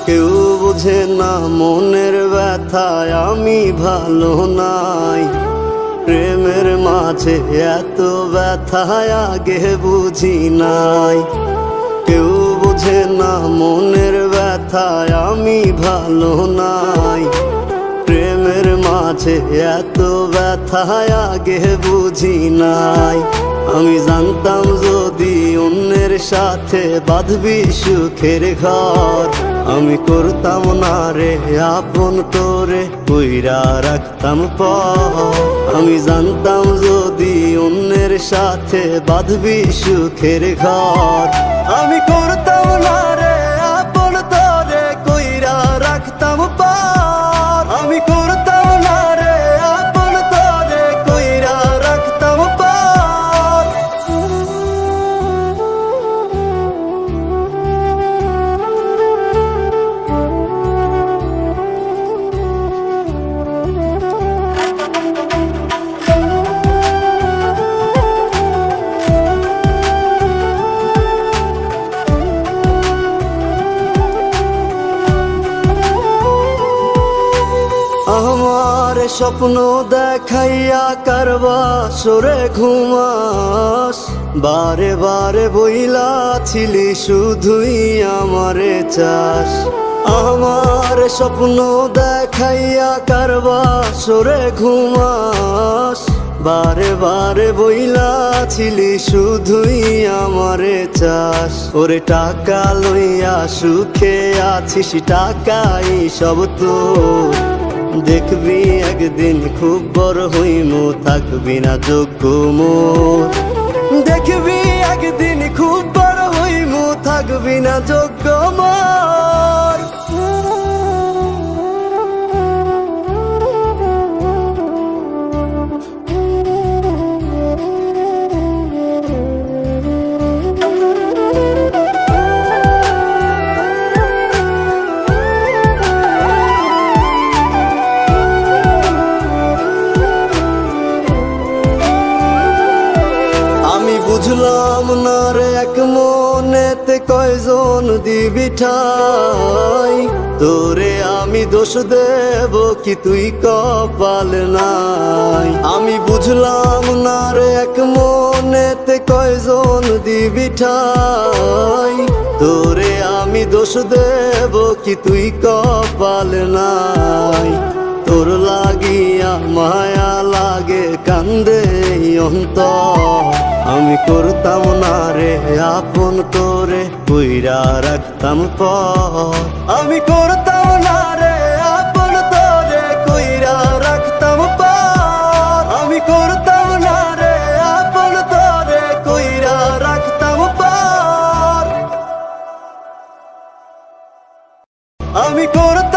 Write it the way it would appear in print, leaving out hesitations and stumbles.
কেউ বুঝে না মনের ব্যথায় আমি ভালো নাই। প্রেমের মাঝে এত ব্যথায় আগে বুঝি নাই। কেউ বুঝে না মনের ব্যথায় আমি ভালো নাই। প্রেমের মাঝে এত ব্যথায় আগে বুঝি নাই। আমি জানতাম যদি অন্যের সাথে বাঁধবি সুখের ঘর, আমি করতাম না রে আপন তোরে কইরা রাখতাম পর। আমি জানতাম যদি অন্যের সাথে বাঁধবি সুখের ঘর, আমি করতাম না রে আপন তোরে কইরা রাখতাম পর। আমি করতাম না রে আপন তোরে কইরা রাখতাম পর। আমার স্বপ্ন দেখাইয়া কারবা সরে ঘুমাস, বারে বারে বইলা ছিলি শুধুই আমারে চাস। আমার স্বপ্ন দেখাইয়া কারবা সরে ঘুমাস, বারে বারে বইলা ছিলি শুধুই আমারে চাস। ওরে টাকা লইয়া সুখে আছিস, টাকাই সব তোর। দেখবি একদিন খুব বড় হইমু, থাকবি না যোগ্য মোর। দেখবি একদিন খুব বড় হইমু, থাকবি না যোগ্য মোর। বুঝলাম না রে এক মনেতে কয়জন দিবি ঠাই, তোরে আমি দোষ দেব কি তুই কপাল নাই। আমি বুঝলাম না রে এক মনেতে কয়জন দিবি ঠাই, তোরে আমি দোষ দেব কি তুই কপাল নাই। তোর লাগিয়া মায়া লাগে কান্দে অন্তর, আমি করতাম না রে আপন তোরে কইরা রাখতাম পর। আমি করতাম না রে আপন তোরে কইরা রাখতাম পর। আমি করতাম না রে আপন তোরে কইরা রাখতাম পর। আমি করতাম